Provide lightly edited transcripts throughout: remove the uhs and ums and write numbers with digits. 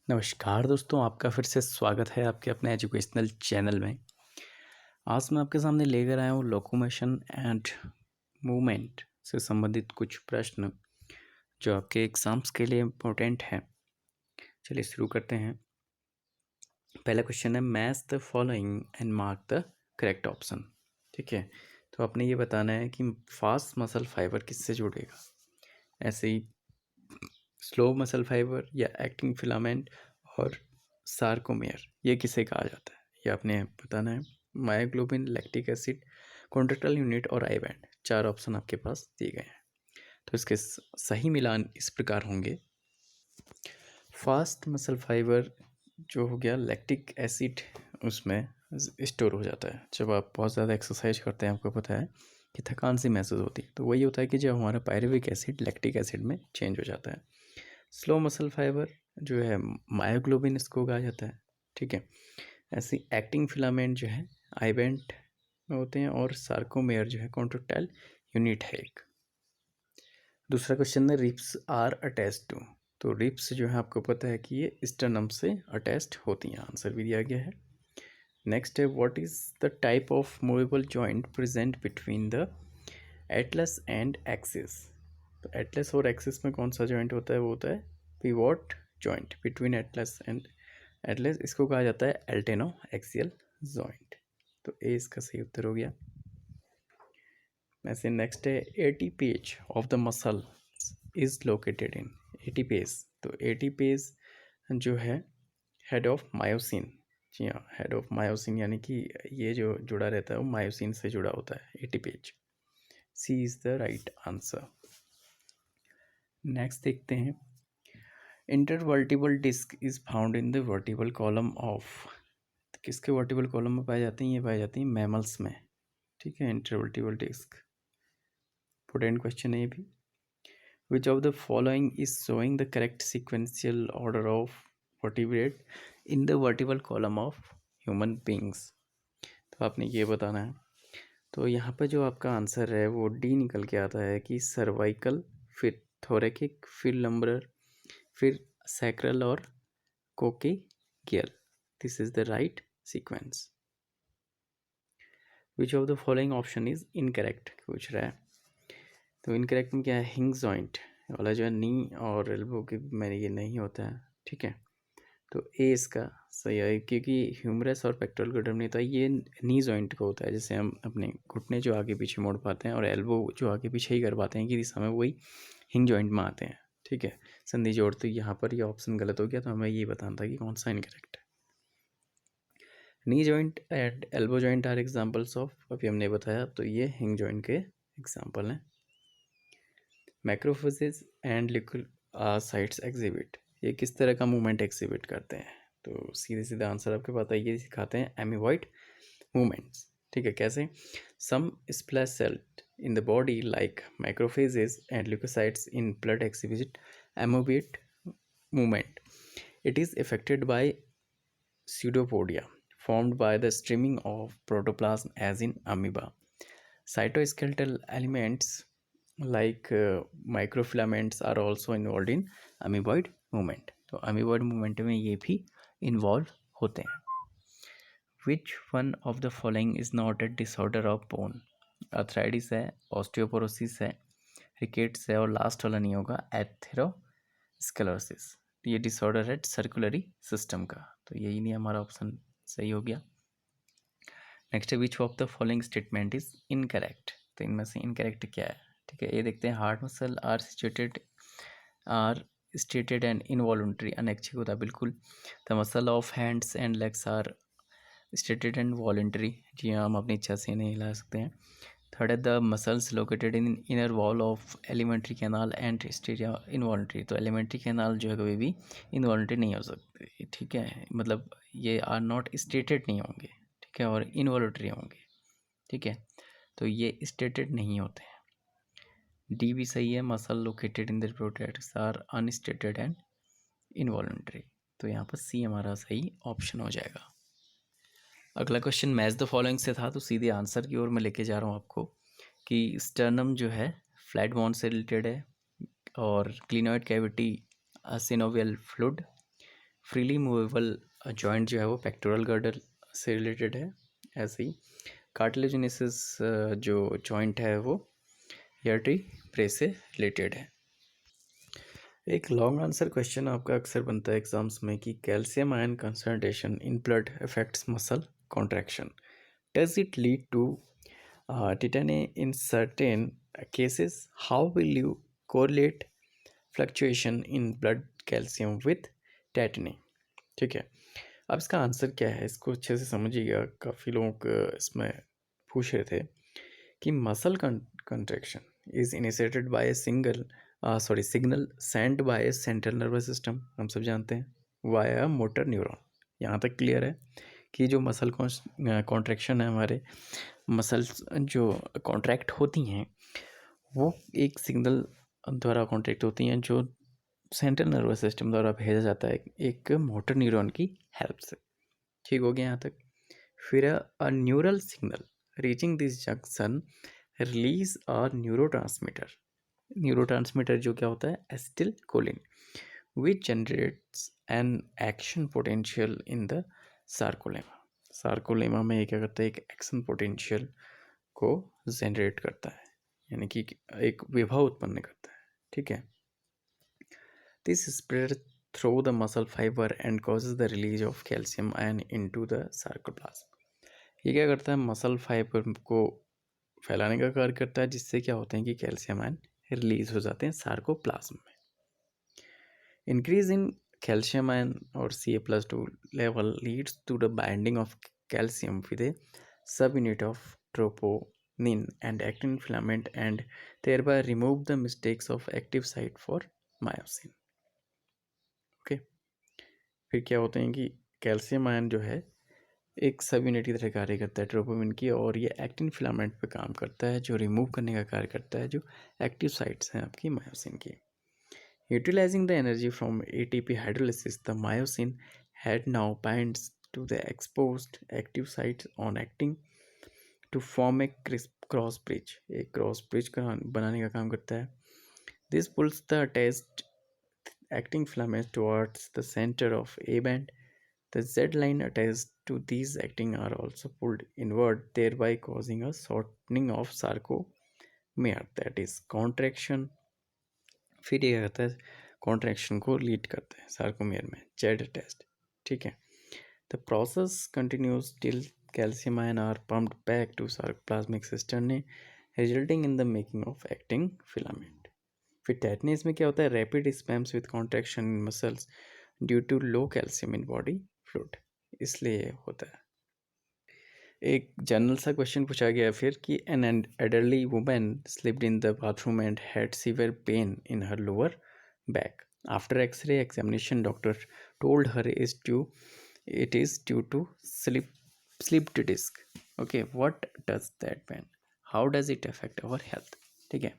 नमस्कार दोस्तों, आपका फिर से स्वागत है आपके अपने एजुकेशनल चैनल में। आज मैं आपके सामने लेकर आया हूँ लोकोमोशन एंड मूवमेंट से संबंधित कुछ प्रश्न जो आपके एग्ज़ाम्स के लिए इम्पोर्टेंट हैं। चलिए शुरू करते हैं। पहला क्वेश्चन है, match the following and mark the correct option. ठीक है, तो आपने ये बताना है कि फास्ट मसल फाइबर किससे जुड़ेगा। ऐसे ही स्लो मसल फाइबर या एक्टिन फिलामेंट और सार्कोमेयर ये किसे कहा जाता है, ये आपने बताना है। Myoglobin, lactic acid, contractile unit और आई बैंड, 4 ऑप्शन आपके पास दिए गए हैं। तो इसके सही मिलान इस प्रकार होंगे। फास्ट मसल फाइबर जो हो गया, लैक्टिक एसिड उसमें स्टोर हो जाता है। जब आप बहुत ज़्यादा एक्सरसाइज करते हैं, आपको पता है कि थकान सी महसूस होती है, तो वही होता है कि जब हमारा पायरुविक एसिड लैक्टिक एसिड में चेंज हो जाता है। स्लो मसल फाइबर जो है मायोग्लोबिन इसको कहा जाता है। ठीक है, ऐसी एक्टिंग फिलामेंट जो है आई बैंड में होते हैं और सार्कोमेयर जो है कॉन्ट्रैक्टाइल यूनिट है एक। दूसरा क्वेश्चन है, रिप्स आर अटैच्ड टू। तो रिप्स जो है आपको पता है कि ये स्टर्नम से अटैच्ड होती हैं, आंसर भी दिया गया है। नेक्स्ट है, what is the type of movable joint present between the Atlas and axis. तो एटलस और एक्सिस में कौन सा जॉइंट होता है, वो होता है pivot joint between Atlas and Atlas, इसको कहा जाता है अल्टेनो एक्सियल जॉइंट। तो ए इसका सही उत्तर हो गया। ऐसे नेक्स्ट है, ATPase of the muscle is located in. ATPase, तो एटीपेज जो है हेड ऑफ मायोसिन। जी हाँ, हेड ऑफ मायोसिन, यानी कि ये जो जुड़ा रहता है वो मायोसिन से जुड़ा होता है ATPase. C is the right answer. Next देखते हैं, intervertebral disc is found in the vertebral column of. किसके वर्टिबल कॉलम में पाई जाती हैं, ये पाई जाती हैं मैमल्स में। ठीक है, इंटरवर्टिबल डिस्क इंपोर्टेंट क्वेश्चन है ये भी। विच of the following is showing the correct sequential order of vertebrate in the vertebral column of human beings. तो आपने ये बताना है। तो यहाँ पर जो आपका आंसर है वो डी निकल के आता है कि सर्वाइकल, फिर थोरेकिक, फिर लंबरर, फिर सैक्रल और coccygeal. This is the right sequence. Which of the following option is incorrect पूछ रहा है। तो इनकरेक्ट में क्या है, हिंग जॉइंट वाला जो है नी और एल्बो के में ये नहीं होता है। ठीक है, तो ए इसका सही है, क्योंकि ह्यूमरस और पेक्टोरल गिल्डम नहीं होता, ये नी जॉइंट का होता है। जैसे हम अपने घुटने जो आगे पीछे मोड़ पाते हैं और एल्बो जो आगे पीछे ही कर पाते हैं कि दिशा में, वही हिंग जॉइंट में आते हैं। ठीक है, संधि जोड़। तो यहाँ पर ये ऑप्शन गलत हो गया, तो हमें ये बताना था कि कौन सा इनकरेक्ट है। Knee joint and elbow joint are examples of, अभी हमने बताया, तो ये हिंग जॉइंट के एग्जांपल हैं। मैक्रोफेजेस एंड लिकोसाइट्स एग्जिबिट, ये किस तरह का मूवमेंट एग्जिबिट करते हैं। तो सीधे सीधा आंसर आपके पता है, ये सिखाते हैं एमीबॉइड मूवमेंट्स। ठीक है, कैसे, some splash cell in the body like macrophages and leucocytes in blood exhibit amoeboid movement. It is affected by pseudopodia formed by the streaming of protoplasm as in amoeba. Cytoskeletal elements like microfilaments are also involved in amoeboid movement. तो amoeboid movement में ये भी involve होते हैं। Which one of the following is not a disorder of bone? Arthritis है, osteoporosis है, rickets है और लास्ट वाला नहीं होगा, एथेरोस्क्लेरोसिस। ये डिसऑर्डर है सर्कुलरी सिस्टम का, तो यही नहीं हमारा ऑप्शन सही हो गया। नेक्स्ट है, विच of the following statement is incorrect. तो इनमें से इनकरेक्ट क्या है। ठीक है, ये देखते हैं, heart muscle are striated and involuntary, अनैच्छिक होता है बिल्कुल। The muscle of hands and legs are striated and voluntary, जी हाँ, हम अपनी इच्छा से नहीं हिला सकते हैं। थर्ड है, the muscles located in inner wall of alimentary canal and striated involuntary. तो एलिमेंट्री कैनाल जो है कभी भी इनवॉलंटरी नहीं हो सकते। ठीक है, मतलब ये आर नॉट स्टेटेड नहीं होंगे। ठीक है, और इनवॉलंटरी होंगे। ठीक है, तो ये स्टेटेड नहीं होते हैं। डी भी सही है, muscle located in the protects are unstriated and involuntary. तो यहाँ पर सी हमारा सही ऑप्शन हो जाएगा। अगला क्वेश्चन मैच द फॉलोइंग से था, तो सीधे आंसर की ओर मैं लेके जा रहा हूँ आपको कि स्टर्नम जो है फ्लैट बोन से रिलेटेड है और clinoid cavity synovial fluid, freely movable joint जो है वो पेक्टोरल गर्डल से रिलेटेड है। ऐसे ही कार्टिलेजिनेसिस जो जॉइंट है वो वर्टेब्रे से रिलेटेड है। एक लॉन्ग आंसर क्वेश्चन आपका अक्सर बनता है एग्जाम्स में कि calcium ion concentration in blood affects muscle contraction, does it lead to tetany in certain cases, how will you correlate fluctuation in blood calcium with tetany. ठीक है, अब इसका आंसर क्या है इसको अच्छे से समझिएगा। काफ़ी लोग इसमें पूछ रहे थे कि muscle contraction is initiated by a signal send by a central nervous system, हम सब जानते हैं, वाया मोटर न्यूरॉन। यहाँ तक क्लियर है कि जो मसल कॉन्ट्रैक्शन है, हमारे मसल्स जो कॉन्ट्रैक्ट होती हैं वो एक सिग्नल द्वारा कॉन्ट्रैक्ट होती हैं जो सेंट्रल नर्वस सिस्टम द्वारा भेजा जाता है एक मोटर न्यूरॉन की हेल्प से। ठीक हो गया यहाँ तक। फिर a neural signal reaching this junction release a neurotransmitter जो क्या होता है acetylcholine, which generates an action potential in the sarcolemma. Sarcolemma में ये क्या करता है, एक एक्शन पोटेंशियल को जनरेट करता है, यानी कि एक विभव उत्पन्न करता है। ठीक है, this spread through the muscle fiber and causes the release of calcium ion into the sarcoplasm। ये क्या करता है, मसल फाइबर को फैलाने का कार्य करता है, जिससे क्या होता है कि कैल्शियम आयन रिलीज हो जाते हैं सार्कोप्लाज्म में। इंक्रीज इन कैल्शियम आयन और Ca+2 level leads to the binding of calcium with a subunit of troponin and actin filament and thereby remove the mistakes of active site for myosin। Okay, फिर क्या होते हैं कि calcium ion जो है एक सब यूनिट की तरह कार्य करता है ट्रोपोमिन की, और ये एक्टिन फिलामेंट पे काम करता है जो रिमूव करने का कार्य करता है जो एक्टिव साइट्स हैं आपकी मायोसिन की। Utilising the energy from ATP hydrolysis, the myosin head now binds to the exposed active sites on actin to form a cross bridge. एक क्रॉस ब्रिज बनाने का काम करता है। This pulls the attached acting filaments towards the center of A band. The Z line attached to these acting are also pulled inward, thereby causing a shortening of sarcomere, that is contraction। फिर ये कहता है contraction को lead करता है sarcomere में Z attached. ठीक है, the process continues till calcium ion are pumped back to sarcoplasmic cisternae, resulting in the making of acting filament। फिर टेटनीज में क्या होता है, rapid spasms with contraction in muscles due to low calcium in body fluid, इसलिए होता है। एक general सा क्वेश्चन पूछा गया फिर कि an adultery women slipped in the bathroom and had severe pain in her lower back. After X ray examination doctor told her it is due to slipped disc. Okay, what does that mean, how does it affect our health. ठीक है,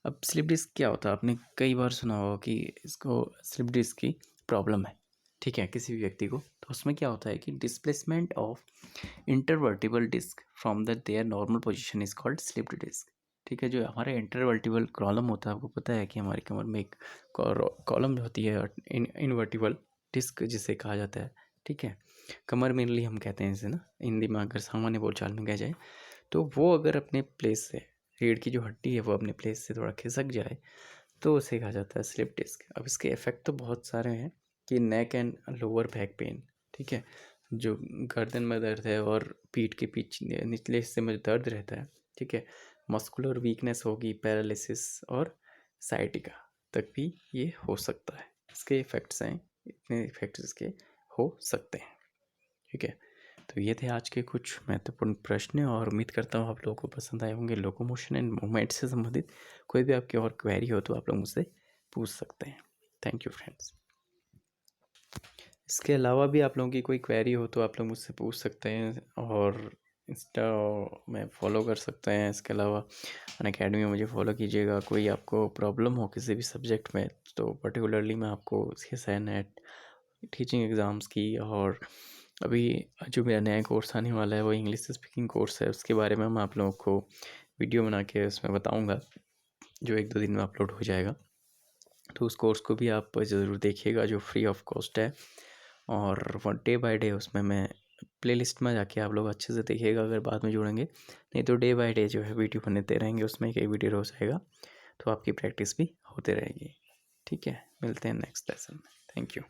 अब slip disc क्या होता है, आपने कई बार सुना होगा कि इसको स्लिप डिस्क की प्रॉब्लम है। ठीक है, किसी भी व्यक्ति को, तो उसमें क्या होता है कि displacement of intervertebral disc from the their normal position is called slipped disc. ठीक है, जो हमारा इंटरवर्टिबल कॉलम होता है, आपको पता है कि हमारी कमर में एक कॉलम होती है इनवर्टिबल डिस्क जिसे कहा जाता है। ठीक है, कमर मेनली हम कहते हैं इसे ना, हिंदी में अगर सामान्य बोलचाल में कहा जाए तो वो अगर अपने प्लेस से, रीढ़ की जो हड्डी है वो अपने प्लेस से थोड़ा खिसक जाए तो उसे कहा जाता है स्लिप डिस्क। अब इसके इफ़ेक्ट तो बहुत सारे हैं कि neck and lower back pain. ठीक है, जो गर्दन में दर्द है और पीठ के पीछे निचले हिस्से में दर्द रहता है। ठीक है, मस्कुलर वीकनेस होगी, पैरालिसिस और साइटिका तक भी ये हो सकता है। इसके इफ़ेक्ट्स हैं, इतने इफ़ेक्ट्स इसके हो सकते हैं। ठीक है, तो ये थे आज के कुछ महत्वपूर्ण प्रश्न और उम्मीद करता हूँ आप लोगों को पसंद आए होंगे। लोकोमोशन एंड मूवमेंट से संबंधित कोई भी आपकी और क्वेरी हो तो आप लोग मुझसे पूछ सकते हैं। Thank you friends. इसके अलावा भी आप लोगों की कोई क्वेरी हो तो आप लोग मुझसे पूछ सकते हैं और इंस्टा में फॉलो कर सकते हैं। इसके अलावा अनअकैडमी में मुझे फॉलो कीजिएगा। कोई आपको प्रॉब्लम हो किसी भी सब्जेक्ट में तो पर्टिकुलरली मैं आपको CSI नेट टीचिंग एग्ज़ाम्स की, और अभी जो मेरा नया कोर्स आने वाला है वो इंग्लिश स्पीकिंग कोर्स है, उसके बारे में मैं आप लोगों को वीडियो बना के उसमें बताऊंगा जो 1-2 दिन में अपलोड हो जाएगा। तो उस कोर्स को भी आप ज़रूर देखिएगा जो फ्री ऑफ कॉस्ट है। और वो डे बाय डे उसमें मैं प्लेलिस्ट में जाके आप लोग अच्छे से देखिएगा, अगर बाद में जुड़ेंगे, नहीं तो डे बाय डे जो है वीडियो बनते रहेंगे, उसमें एक वीडियो रोज़ आएगा, तो आपकी प्रैक्टिस भी होते रहेगी। ठीक है, मिलते हैं नेक्स्ट लेसन में। Thank you.